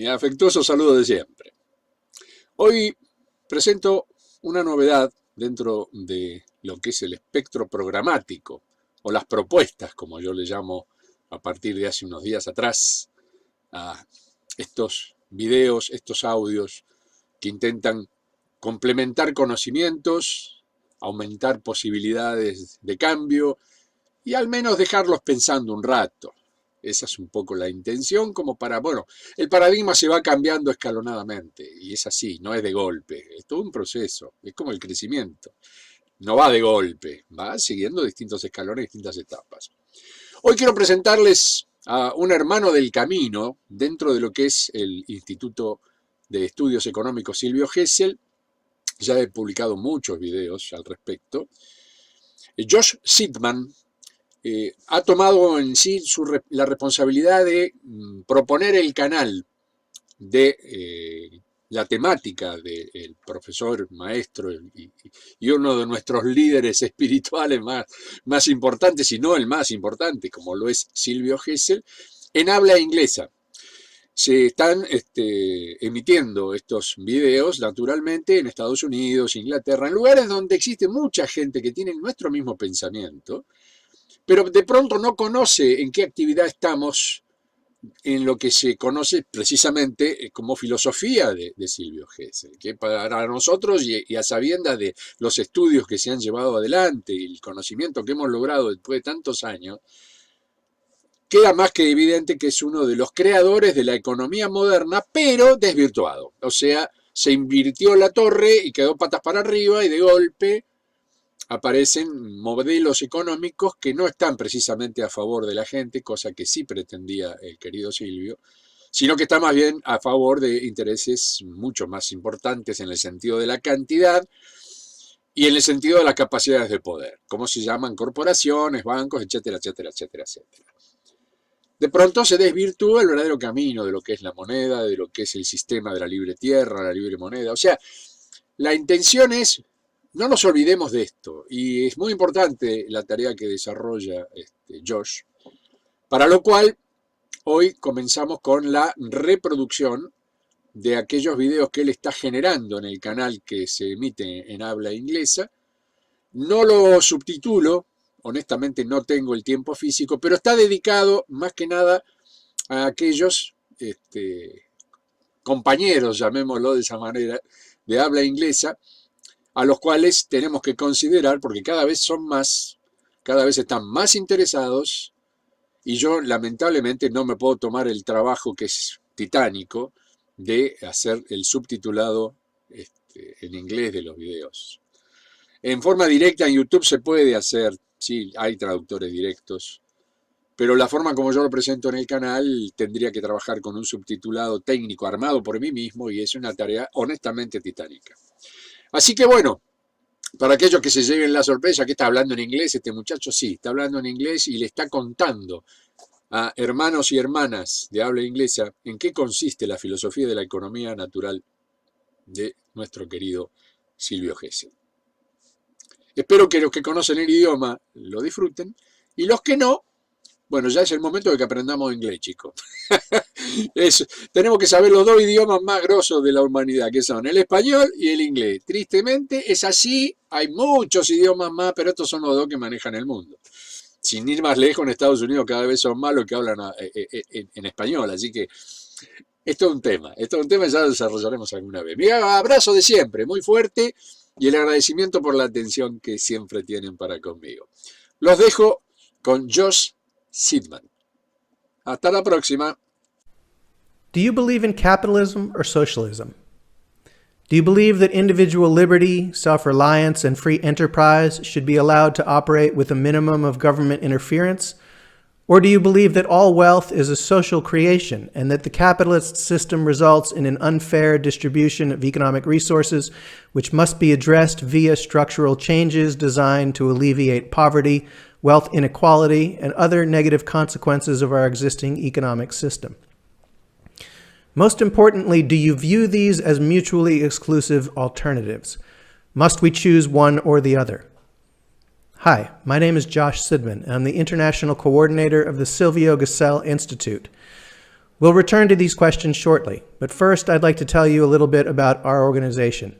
afectuoso saludo de siempre. Hoy presento una novedad dentro de lo que es el espectro programático, o las propuestas, como yo le llamo a partir de hace unos días atrás, a estos videos, estos audios que intentan complementar conocimientos, aumentar posibilidades de cambio y al menos dejarlos pensando un rato. Esa es un poco la intención, como para, bueno, el paradigma se va cambiando escalonadamente, y es así, no es de golpe, es todo un proceso, es como el crecimiento, no va de golpe, va siguiendo distintos escalones, distintas etapas. Hoy quiero presentarles a un hermano del camino dentro de lo que es el Instituto de Estudios Económicos Silvio Gesell. Ya he publicado muchos videos al respecto. Josh SIDMAN ha tomado en sí la responsabilidad de proponer el canal de la temática del profesor, maestro y uno de nuestros líderes espirituales más importantes, si no el más importante, como lo es Silvio Gesell, en habla inglesa. Se están emitiendo estos videos, naturalmente, en Estados Unidos, Inglaterra, en lugares donde existe mucha gente que tiene nuestro mismo pensamiento, pero de pronto no conoce en qué actividad estamos en lo que se conoce precisamente como filosofía de Silvio Gesell, que para nosotros y a sabiendas de los estudios que se han llevado adelante y el conocimiento que hemos logrado después de tantos años, queda más que evidente que es uno de los creadores de la economía moderna, pero desvirtuado. O sea, se invirtió la torre y quedó patas para arriba y de golpe aparecen modelos económicos que no están precisamente a favor de la gente, cosa que sí pretendía el querido Silvio, sino que está más bien a favor de intereses mucho más importantes en el sentido de la cantidad y en el sentido de las capacidades de poder, como se llaman corporaciones, bancos, etcétera, etcétera, etcétera, etcétera. De pronto se desvirtúa el verdadero camino de lo que es la moneda, de lo que es el sistema de la libre tierra, la libre moneda. O sea, la intención es, no nos olvidemos de esto, y es muy importante la tarea que desarrolla Josh, para lo cual hoy comenzamos con la reproducción de aquellos videos que él está generando en el canal que se emite en habla inglesa. No lo subtitulo, honestamente no tengo el tiempo físico, pero está dedicado más que nada a aquellos compañeros, llamémoslo de esa manera, de habla inglesa, a los cuales tenemos que considerar, porque cada vez son más, cada vez están más interesados, y yo lamentablemente no me puedo tomar el trabajo que es titánico de hacer el subtitulado en inglés de los videos. En forma directa en YouTube se puede hacer, sí, hay traductores directos, pero la forma como yo lo presento en el canal tendría que trabajar con un subtitulado técnico armado por mí mismo y es una tarea honestamente titánica. Así que bueno, para aquellos que se lleven la sorpresa, que está hablando en inglés este muchacho, sí, está hablando en inglés y le está contando a hermanos y hermanas de habla inglesa en qué consiste la filosofía de la economía natural de nuestro querido Silvio Gesell. Espero que los que conocen el idioma lo disfruten y los que no, bueno, ya es el momento de que aprendamos inglés, chicos. Tenemos que saber los dos idiomas más grosos de la humanidad, que son el español y el inglés. Tristemente es así, hay muchos idiomas más, pero estos son los dos que manejan el mundo. Sin ir más lejos, en Estados Unidos cada vez son más los que hablan en español, así que esto es un tema, y ya lo desarrollaremos alguna vez. Mi abrazo de siempre, muy fuerte, y el agradecimiento por la atención que siempre tienen para conmigo. Los dejo con Josh SIDMAN. Hasta la próxima. Do you believe in capitalism or socialism? Do you believe that individual liberty, self-reliance, and free enterprise should be allowed to operate with a minimum of government interference? Or do you believe that all wealth is a social creation and that the capitalist system results in an unfair distribution of economic resources which must be addressed via structural changes designed to alleviate poverty, wealth inequality, and other negative consequences of our existing economic system? Most importantly, do you view these as mutually exclusive alternatives? Must we choose one or the other? Hi, my name is Josh SIDMAN, and I'm the International Coordinator of the Silvio Gesell Institute. We'll return to these questions shortly, but first I'd like to tell you a little bit about our organization.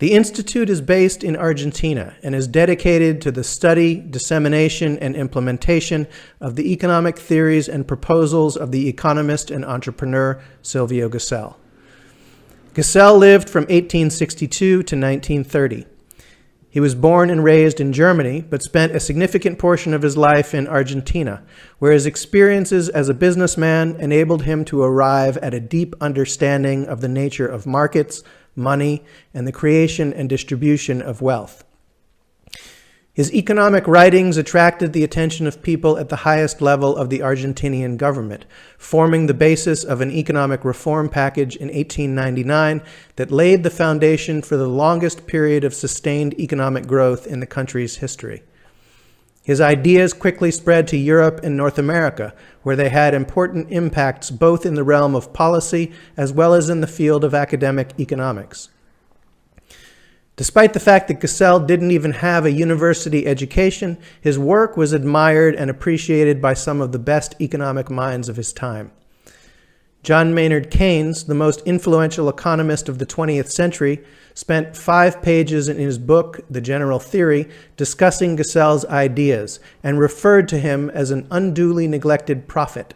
The Institute is based in Argentina and is dedicated to the study, dissemination, and implementation of the economic theories and proposals of the economist and entrepreneur Silvio Gesell. Gesell lived from 1862 to 1930. He was born and raised in Germany, but spent a significant portion of his life in Argentina, where his experiences as a businessman enabled him to arrive at a deep understanding of the nature of markets, money, and the creation and distribution of wealth. His economic writings attracted the attention of people at the highest level of the Argentinian government, forming the basis of an economic reform package in 1899 that laid the foundation for the longest period of sustained economic growth in the country's history. His ideas quickly spread to Europe and North America, where they had important impacts both in the realm of policy as well as in the field of academic economics. Despite the fact that Gesell didn't even have a university education, his work was admired and appreciated by some of the best economic minds of his time. John Maynard Keynes, the most influential economist of the 20th century, spent 5 pages in his book, The General Theory, discussing Gesell's ideas and referred to him as an unduly neglected prophet.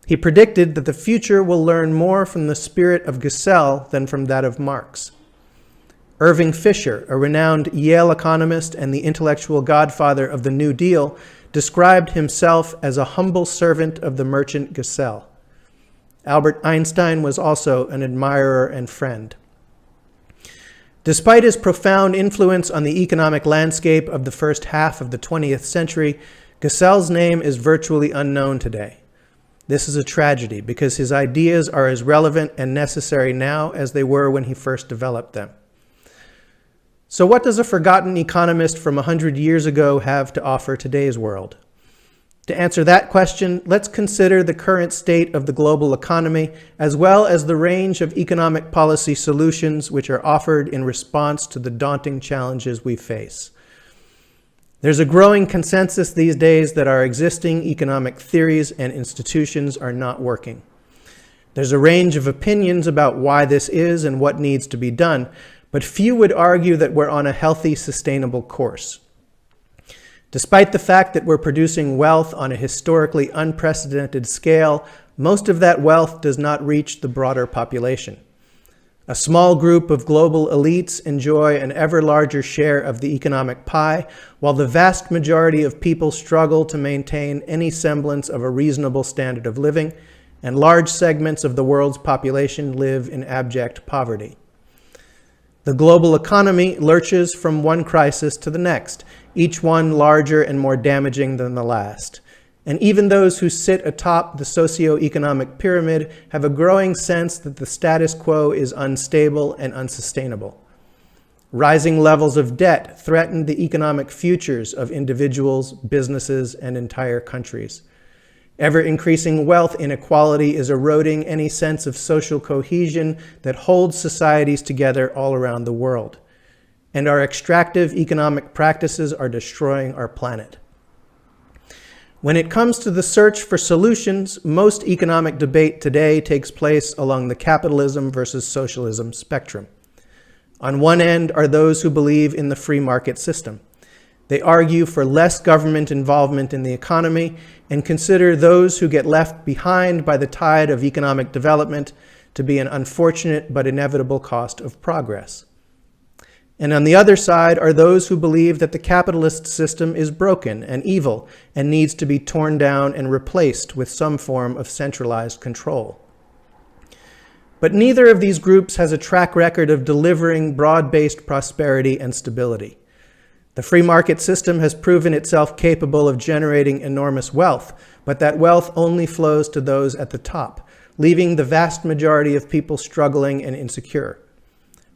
He predicted that the future will learn more from the spirit of Gesell than from that of Marx. Irving Fisher, a renowned Yale economist and the intellectual godfather of the New Deal, described himself as a humble servant of the merchant Gesell. Albert Einstein was also an admirer and friend. Despite his profound influence on the economic landscape of the first half of the 20th century, Gesell's name is virtually unknown today. This is a tragedy because his ideas are as relevant and necessary now as they were when he first developed them. So what does a forgotten economist from 100 years ago have to offer today's world? To answer that question, let's consider the current state of the global economy, as well as the range of economic policy solutions which are offered in response to the daunting challenges we face. There's a growing consensus these days that our existing economic theories and institutions are not working. There's a range of opinions about why this is and what needs to be done, but few would argue that we're on a healthy, sustainable course. Despite the fact that we're producing wealth on a historically unprecedented scale, most of that wealth does not reach the broader population. A small group of global elites enjoy an ever larger share of the economic pie, while the vast majority of people struggle to maintain any semblance of a reasonable standard of living, and large segments of the world's population live in abject poverty. The global economy lurches from one crisis to the next, each one larger and more damaging than the last. And even those who sit atop the socioeconomic pyramid have a growing sense that the status quo is unstable and unsustainable. Rising levels of debt threaten the economic futures of individuals, businesses, and entire countries. Ever-increasing wealth inequality is eroding any sense of social cohesion that holds societies together all around the world. And our extractive economic practices are destroying our planet. When it comes to the search for solutions, most economic debate today takes place along the capitalism versus socialism spectrum. On one end are those who believe in the free market system. They argue for less government involvement in the economy and consider those who get left behind by the tide of economic development to be an unfortunate but inevitable cost of progress. And on the other side are those who believe that the capitalist system is broken and evil and needs to be torn down and replaced with some form of centralized control. But neither of these groups has a track record of delivering broad-based prosperity and stability. The free market system has proven itself capable of generating enormous wealth, but that wealth only flows to those at the top, leaving the vast majority of people struggling and insecure.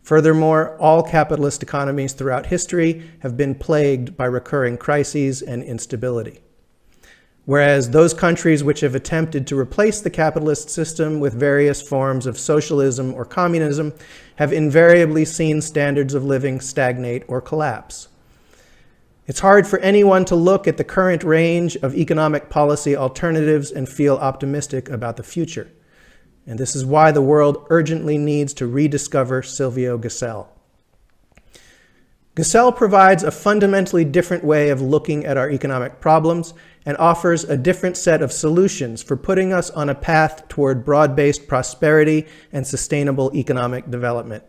Furthermore, all capitalist economies throughout history have been plagued by recurring crises and instability. Whereas those countries which have attempted to replace the capitalist system with various forms of socialism or communism have invariably seen standards of living stagnate or collapse. It's hard for anyone to look at the current range of economic policy alternatives and feel optimistic about the future. And this is why the world urgently needs to rediscover Silvio Gesell. Gesell provides a fundamentally different way of looking at our economic problems and offers a different set of solutions for putting us on a path toward broad-based prosperity and sustainable economic development.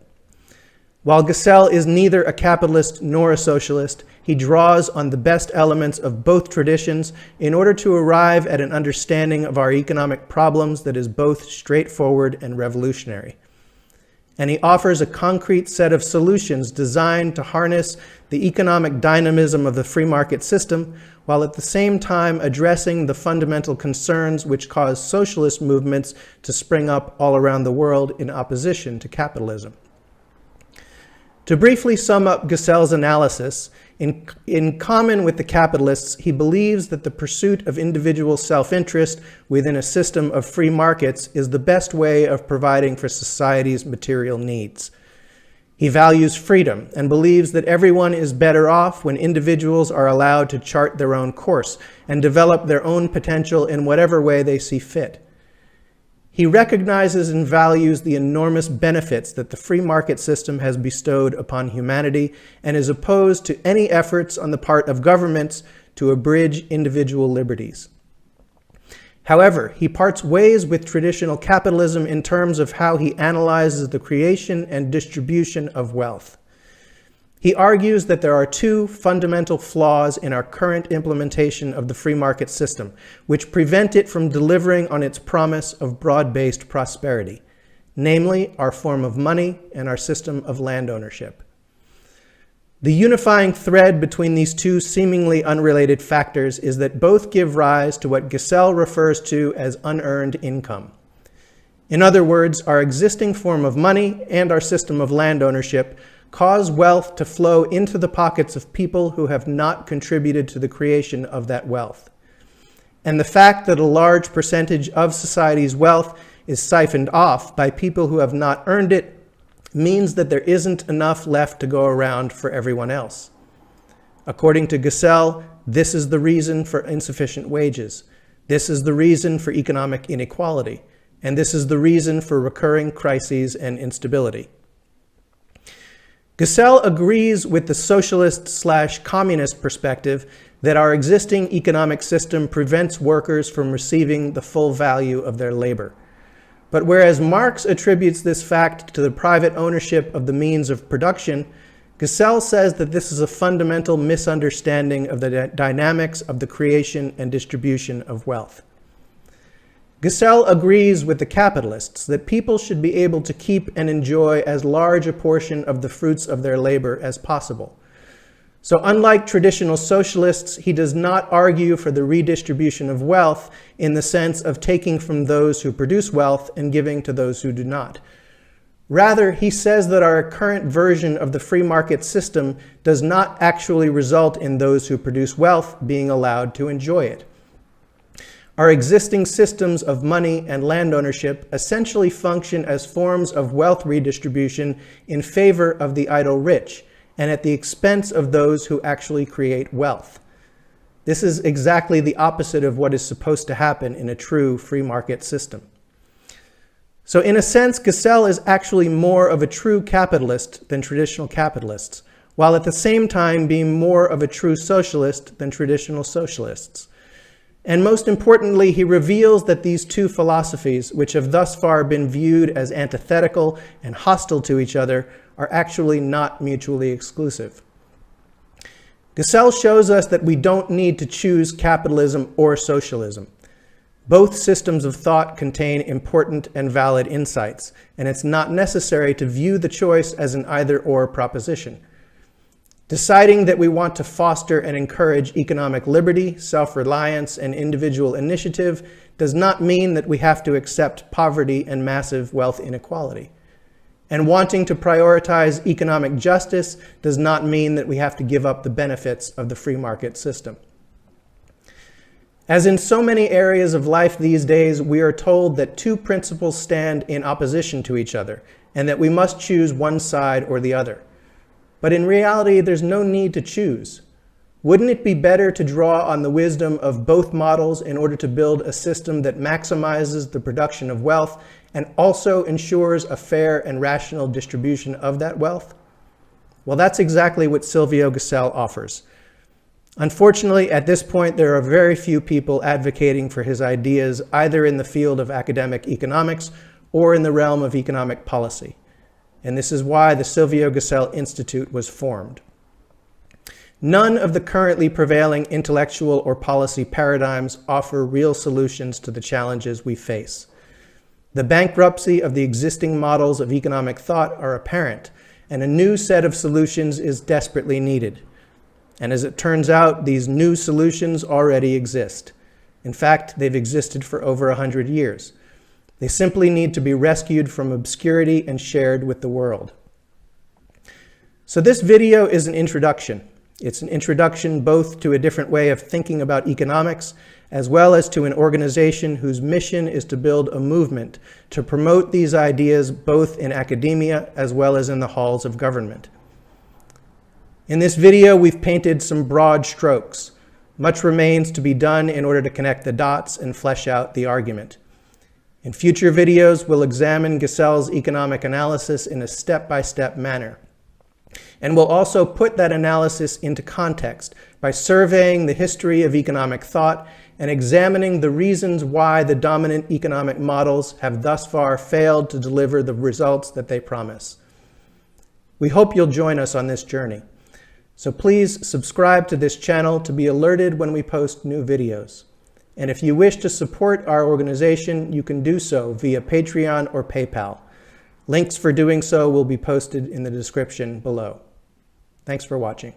While Gesell is neither a capitalist nor a socialist, he draws on the best elements of both traditions in order to arrive at an understanding of our economic problems that is both straightforward and revolutionary. And he offers a concrete set of solutions designed to harness the economic dynamism of the free market system, while at the same time addressing the fundamental concerns which cause socialist movements to spring up all around the world in opposition to capitalism. To briefly sum up Gesell's analysis, in common with the capitalists, he believes that the pursuit of individual self-interest within a system of free markets is the best way of providing for society's material needs. He values freedom and believes that everyone is better off when individuals are allowed to chart their own course and develop their own potential in whatever way they see fit. He recognizes and values the enormous benefits that the free market system has bestowed upon humanity and is opposed to any efforts on the part of governments to abridge individual liberties. However, he parts ways with traditional capitalism in terms of how he analyzes the creation and distribution of wealth. He argues that there are two fundamental flaws in our current implementation of the free market system, which prevent it from delivering on its promise of broad-based prosperity, namely our form of money and our system of land ownership. The unifying thread between these two seemingly unrelated factors is that both give rise to what Gesell refers to as unearned income. In other words, our existing form of money and our system of land ownership cause wealth to flow into the pockets of people who have not contributed to the creation of that wealth. And the fact that a large percentage of society's wealth is siphoned off by people who have not earned it means that there isn't enough left to go around for everyone else. According to Gesell, this is the reason for insufficient wages. This is the reason for economic inequality. And this is the reason for recurring crises and instability. Gesell agrees with the socialist/communist perspective that our existing economic system prevents workers from receiving the full value of their labor. But whereas Marx attributes this fact to the private ownership of the means of production, Gesell says that this is a fundamental misunderstanding of the dynamics of the creation and distribution of wealth. Gesell agrees with the capitalists that people should be able to keep and enjoy as large a portion of the fruits of their labor as possible. So unlike traditional socialists, he does not argue for the redistribution of wealth in the sense of taking from those who produce wealth and giving to those who do not. Rather, he says that our current version of the free market system does not actually result in those who produce wealth being allowed to enjoy it. Our existing systems of money and land ownership essentially function as forms of wealth redistribution in favor of the idle rich and at the expense of those who actually create wealth. This is exactly the opposite of what is supposed to happen in a true free market system. So in a sense, Gesell is actually more of a true capitalist than traditional capitalists, while at the same time being more of a true socialist than traditional socialists. And most importantly, he reveals that these two philosophies, which have thus far been viewed as antithetical and hostile to each other, are actually not mutually exclusive. Gesell shows us that we don't need to choose capitalism or socialism. Both systems of thought contain important and valid insights, and it's not necessary to view the choice as an either-or proposition. Deciding that we want to foster and encourage economic liberty, self-reliance, and individual initiative does not mean that we have to accept poverty and massive wealth inequality. And wanting to prioritize economic justice does not mean that we have to give up the benefits of the free market system. As in so many areas of life these days, we are told that two principles stand in opposition to each other, and that we must choose one side or the other. But in reality, there's no need to choose. Wouldn't it be better to draw on the wisdom of both models in order to build a system that maximizes the production of wealth and also ensures a fair and rational distribution of that wealth? Well, that's exactly what Silvio Gesell offers. Unfortunately, at this point, there are very few people advocating for his ideas either in the field of academic economics or in the realm of economic policy. And this is why the Silvio Gesell Institute was formed. None of the currently prevailing intellectual or policy paradigms offer real solutions to the challenges we face. The bankruptcy of the existing models of economic thought are apparent, and a new set of solutions is desperately needed. And as it turns out, these new solutions already exist. In fact, they've existed for over 100 years. They simply need to be rescued from obscurity and shared with the world. So this video is an introduction. It's an introduction both to a different way of thinking about economics, as well as to an organization whose mission is to build a movement to promote these ideas both in academia as well as in the halls of government. In this video, we've painted some broad strokes. Much remains to be done in order to connect the dots and flesh out the argument. In future videos, we'll examine Gesell's economic analysis in a step-by-step manner. And we'll also put that analysis into context by surveying the history of economic thought and examining the reasons why the dominant economic models have thus far failed to deliver the results that they promise. We hope you'll join us on this journey. So please subscribe to this channel to be alerted when we post new videos. And if you wish to support our organization, you can do so via Patreon or PayPal. Links for doing so will be posted in the description below. Thanks for watching.